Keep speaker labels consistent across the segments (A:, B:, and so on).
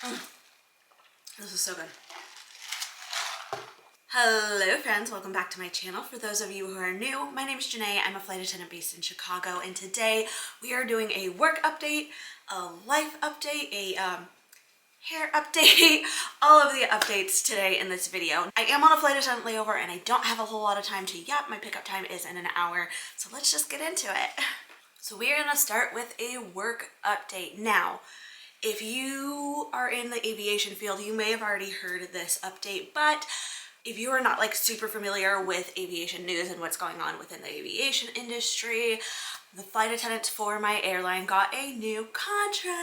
A: This is so good. Hello friends, welcome back to my channel. For those of you who are new, my name is Janae. I'm a flight attendant based in Chicago, and today we are doing a work update, a life update, a hair update, all of the updates today in this video. I am on a flight attendant layover and I don't have a whole lot of time to yet. My pickup time is in an hour, so let's just get into it. So we are gonna start with a work update. Now, if you are in the aviation field, you may have already heard this update, but if you are not like super familiar with aviation news and what's going on within the aviation industry, the flight attendants for my airline got a new contract.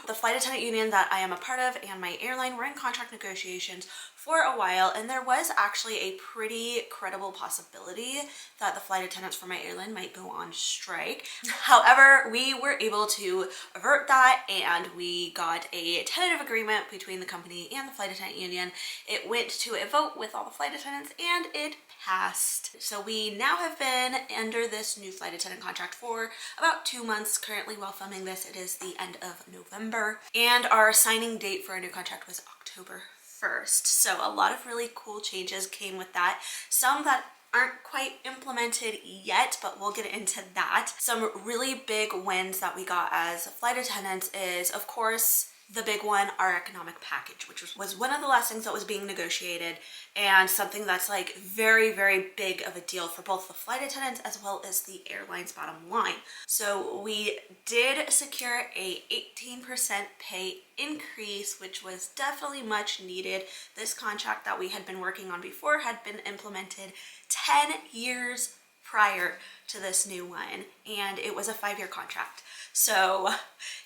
A: The flight attendant union that I am a part of and my airline were in contract negotiations for a while, and there was actually a pretty credible possibility that the flight attendants for my airline might go on strike. However, we were able to avert that and we got a tentative agreement between the company and the flight attendant union. It went to a vote with all the flight attendants and it passed. So we now have been under this new flight attendant contract for about 2 months. Currently, while filming this, it is the end of November, and our signing date for our new contract was October 1st. So a lot of really cool changes came with that. Some that aren't quite implemented yet, but we'll get into that. Some really big wins that we got as flight attendants is, of course, the big one, our economic package, which was one of the last things that was being negotiated, and something that's like very, very big of a deal for both the flight attendants as well as the airline's bottom line. So we did secure a 18% pay increase, which was definitely much needed. This contract that we had been working on before had been implemented 10 years prior to this new one, and it was a 5-year contract. So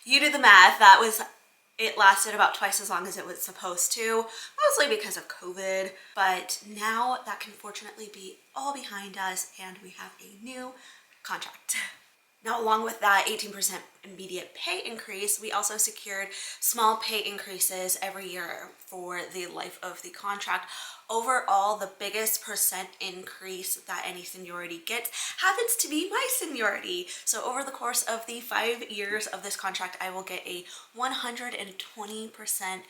A: you do the math, it lasted about twice as long as it was supposed to, mostly because of COVID, but now that can fortunately be all behind us and we have a new contract. Now, along with that 18% immediate pay increase, we also secured small pay increases every year for the life of the contract. Overall, the biggest percent increase that any seniority gets happens to be my seniority. So over the course of the 5 years of this contract, I will get a 120%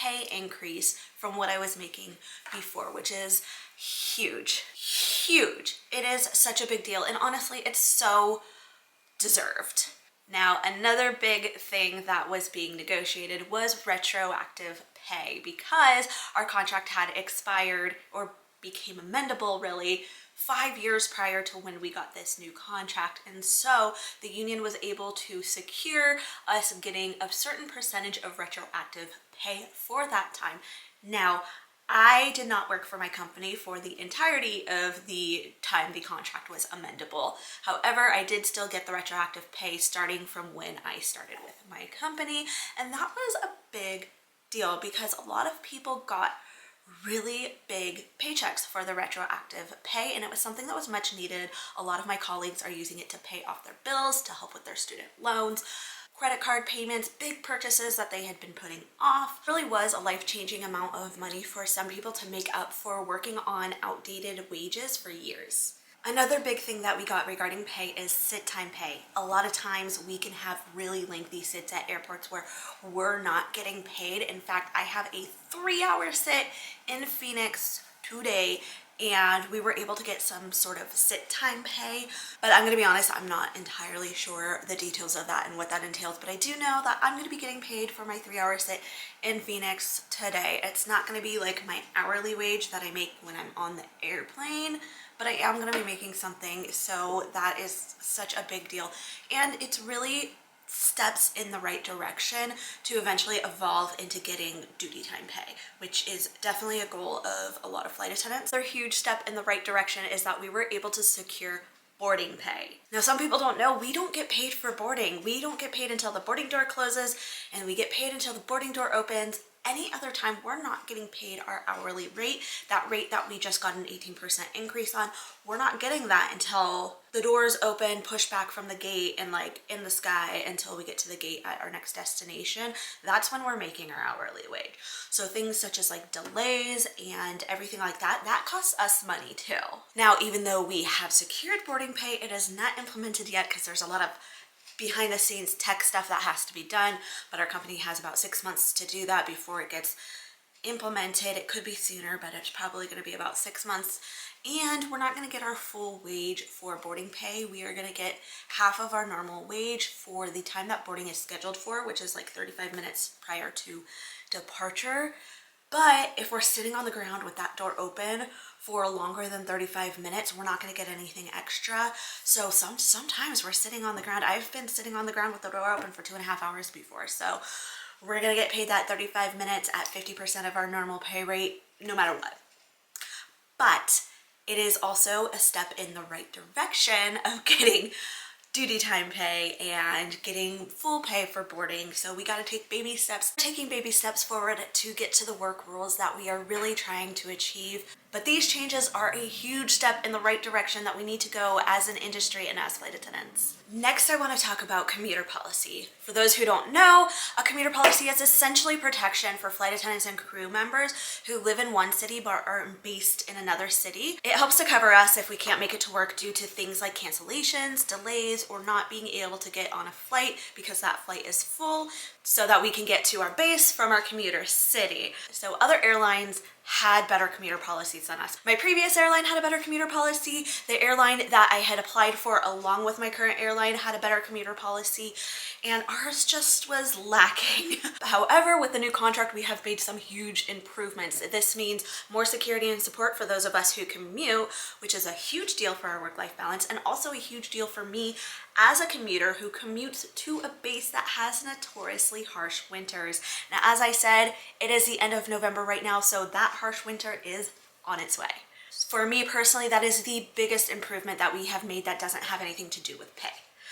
A: pay increase from what I was making before, which is huge, huge. It is such a big deal, and honestly, it's so deserved. Now, another big thing that was being negotiated was retroactive pay, because our contract had expired or became amendable really 5 years prior to when we got this new contract, and so the union was able to secure us getting a certain percentage of retroactive pay for that time. Now, I did not work for my company for the entirety of the time the contract was amendable. However, I did still get the retroactive pay starting from when I started with my company, and that was a big deal because a lot of people got really big paychecks for the retroactive pay, and it was something that was much needed. A lot of my colleagues are using it to pay off their bills, to help with their student loans, credit card payments, big purchases that they had been putting off. It really was a life-changing amount of money for some people to make up for working on outdated wages for years. Another big thing that we got regarding pay is sit time pay. A lot of times we can have really lengthy sits at airports where we're not getting paid. In fact, I have a 3-hour sit in Phoenix today, and we were able to get some sort of sit time pay, but I'm gonna be honest, I'm not entirely sure the details of that and what that entails, but I do know that I'm gonna be getting paid for my 3-hour sit in Phoenix today. It's not gonna be like my hourly wage that I make when I'm on the airplane, but I am gonna be making something, so that is such a big deal, and it's really steps in the right direction to eventually evolve into getting duty time pay, which is definitely a goal of a lot of flight attendants. Another huge step in the right direction is that we were able to secure boarding pay. Now, some people don't know we don't get paid for boarding. We don't get paid until the boarding door closes, and we get paid until the boarding door opens. Any other time, we're not getting paid our hourly rate, that rate that we just got an 18% increase on. We're not getting that until the doors open, push back from the gate, and like in the sky until we get to the gate at our next destination. That's when we're making our hourly wage. So things such as like delays and everything like that, that costs us money too. Now, even though we have secured boarding pay, it is not implemented yet because there's a lot of behind the scenes tech stuff that has to be done, but our company has about 6 months to do that before it gets implemented. It could be sooner, but it's probably going to be about 6 months. And we're not going to get our full wage for boarding pay. We are going to get half of our normal wage for the time that boarding is scheduled for, which is like 35 minutes prior to departure. But if we're sitting on the ground with that door open for longer than 35 minutes, we're not going to get anything extra. So sometimes we're sitting on the ground. I've been sitting on the ground with the door open for 2.5 hours before. So we're going to get paid that 35 minutes at 50% of our normal pay rate, no matter what. But it is also a step in the right direction of getting duty time pay and getting full pay for boarding. So we got to take baby steps, taking baby steps forward to get to the work rules that we are really trying to achieve. But these changes are a huge step in the right direction that we need to go as an industry and as flight attendants. Next, I want to talk about commuter policy. For those who don't know, a commuter policy is essentially protection for flight attendants and crew members who live in one city but are based in another city. It helps to cover us if we can't make it to work due to things like cancellations, delays, or not being able to get on a flight because that flight is full, so that we can get to our base from our commuter city. So other airlines had better commuter policies than us. My previous airline had a better commuter policy. The airline that I had applied for along with my current airline had a better commuter policy, and ours just was lacking. However, with the new contract, we have made some huge improvements. This means more security and support for those of us who commute, which is a huge deal for our work-life balance, and also a huge deal for me as a commuter who commutes to a base that has notoriously harsh winters. Now, as I said, it is the end of November right now, so that harsh winter is on its way. For me personally, that is the biggest improvement that we have made that doesn't have anything to do with pay.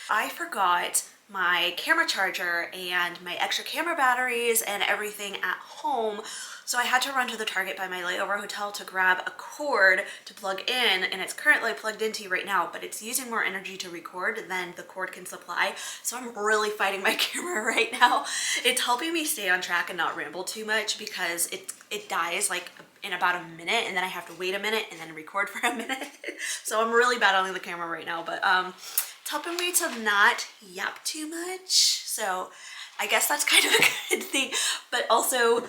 A: I forgot my camera charger and my extra camera batteries and everything at home, so I had to run to the Target by my layover hotel to grab a cord to plug in, and it's currently plugged into right now, but it's using more energy to record than the cord can supply, so I'm really fighting my camera right now. It's helping me stay on track and not ramble too much because it dies like in about a minute, and then I have to wait a minute and then record for a minute. So I'm really battling the camera right now, but it's helping me to not yap too much. So I guess that's kind of a good thing, but also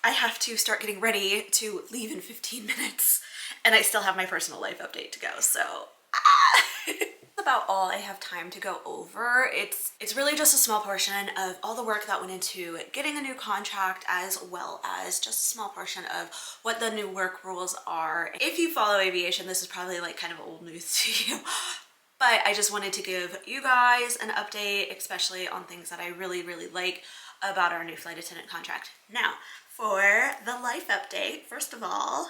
A: I have to start getting ready to leave in 15 minutes, and I still have my personal life update to go, so that's about all I have time to go over. It's really just a small portion of all the work that went into getting a new contract, as well as just a small portion of what the new work rules are. If you follow aviation, this is probably like kind of old news to you. But I just wanted to give you guys an update, especially on things that I really, really like about our new flight attendant contract. Now, for the life update, first of all,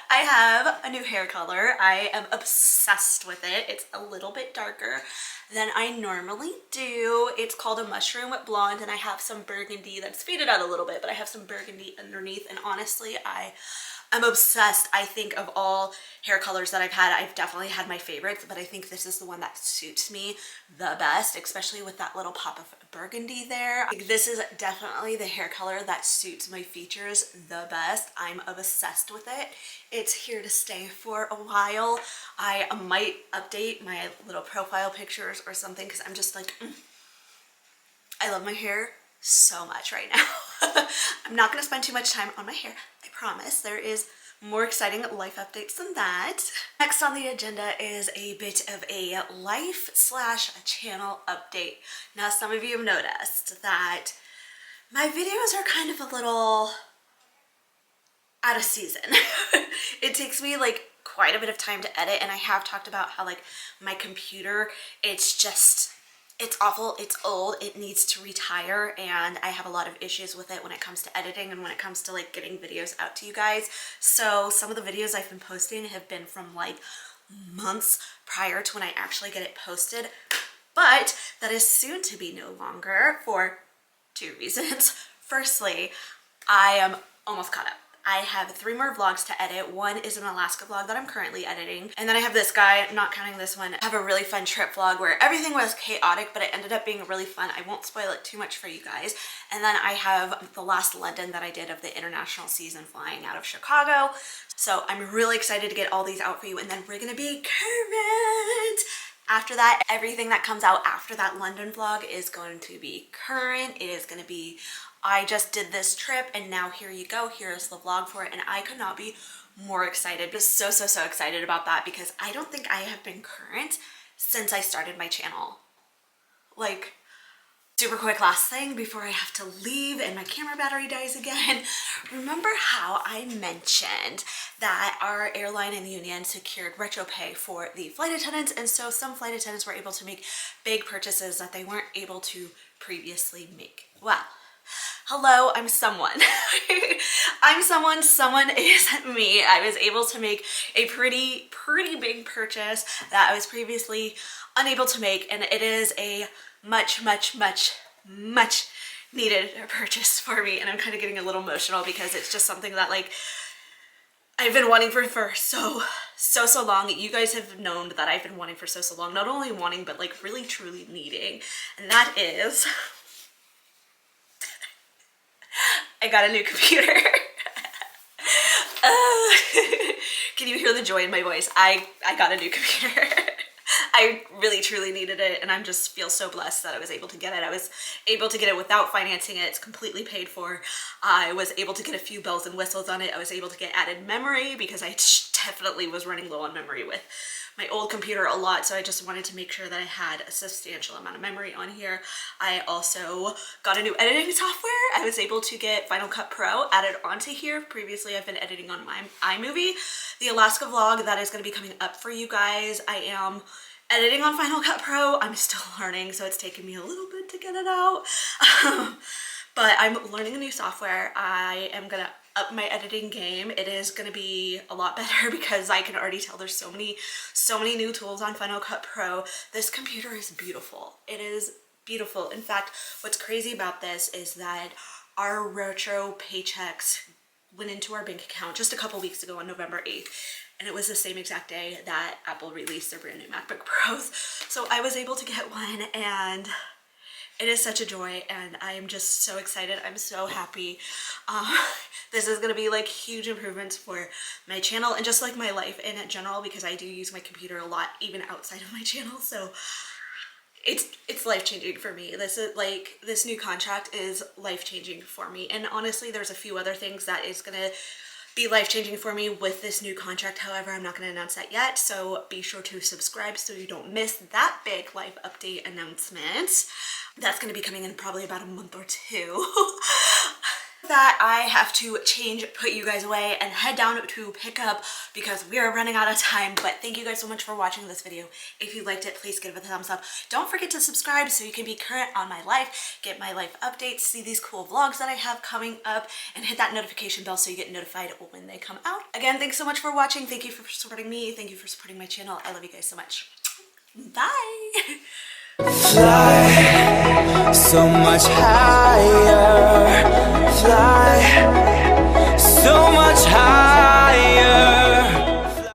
A: I have a new hair color. I am obsessed with it. It's a little bit darker than I normally do. It's called a mushroom blonde, and I have some burgundy that's faded out a little bit, but I have some burgundy underneath, and honestly, I'm obsessed. I think of all hair colors that I've had, I've definitely had my favorites, but I think this is the one that suits me the best, especially with that little pop of burgundy there. This is definitely the hair color that suits my features the best. I'm obsessed with it. It's here to stay for a while. I might update my little profile pictures or something because I'm just like, I love my hair so much right now. I'm not gonna spend too much time on my hair, I promise. There is more exciting life updates than that. Next on the agenda is a bit of a life/channel update. Now, some of you have noticed that my videos are kind of a little out of season. It takes me like quite a bit of time to edit, and I have talked about how like my computer, it's awful, it's old, it needs to retire, and I have a lot of issues with it when it comes to editing and when it comes to like getting videos out to you guys. So some of the videos I've been posting have been from like months prior to when I actually get it posted, but that is soon to be no longer for two reasons. Firstly, I am almost caught up. I have 3 more vlogs to edit. One is an Alaska vlog that I'm currently editing. And then I have this guy, not counting this one, I have a really fun trip vlog where everything was chaotic, but it ended up being really fun. I won't spoil it too much for you guys. And then I have the last London that I did of the international season flying out of Chicago. So I'm really excited to get all these out for you, and then we're gonna be current. After that, everything that comes out after that London vlog is going to be current. It is gonna be, I just did this trip and now here you go, here's the vlog for it, and I could not be more excited. Just so excited about that because I don't think I have been current since I started my channel. Like, super quick last thing before I have to leave and my camera battery dies again. Remember how I mentioned that our airline and union secured retro pay for the flight attendants, and so some flight attendants were able to make big purchases that they weren't able to previously make. Well, hello, I'm someone. Someone is me. I was able to make a pretty big purchase that I was previously unable to make, and it is a much needed purchase for me, and I'm kind of getting a little emotional because it's just something that, like, I've been wanting for so long. You guys have known that I've been wanting for so long, not only wanting but like really truly needing, and that is I got a new computer. Can you hear the joy in my voice? I got a new computer. I really truly needed it, and I just feel so blessed that I was able to get it. I was able to get it without financing it. It's completely paid for. I was able to get a few bells and whistles on it. I was able to get added memory because I definitely was running low on memory with my old computer a lot, so I just wanted to make sure that I had a substantial amount of memory on here. I also got a new editing software. I was able to get Final Cut Pro added onto here. Previously, I've been editing on my iMovie. The Alaska vlog that is going to be coming up for you guys, I am editing on Final Cut Pro. I'm still learning, so it's taken me a little bit to get it out. But I'm learning a new software. I am gonna up my editing game. It is gonna be a lot better because I can already tell there's so many new tools on Final Cut Pro. This computer is beautiful. It is beautiful. In fact, what's crazy about this is that our retro paychecks went into our bank account just a couple weeks ago on November 8th. And it was the same exact day that Apple released their brand new MacBook Pros. So I was able to get one, and it is such a joy, and I am just so excited. I'm so happy. This is gonna be like huge improvements for my channel and just like my life in general, because I do use my computer a lot even outside of my channel. So it's life-changing for me. This is like, this new contract is life-changing for me. And honestly, there's a few other things that is gonna be life-changing for me with this new contract. However, I'm not going to announce that yet, so be sure to subscribe so you don't miss that big life update announcement. That's going to be coming in probably about a month or two. That I have to put you guys away and head down to pick up because we are running out of time. But thank you guys so much for watching this video. If you liked it, please give it a thumbs up. Don't forget to subscribe so you can be current on my life, get my life updates, see these cool vlogs that I have coming up, and hit that notification bell so you get notified when they come out. Again, thanks so much for watching. Thank you for supporting me. Thank you for supporting my channel. I love you guys so much. Bye.
B: Fly so much higher, fly so much higher.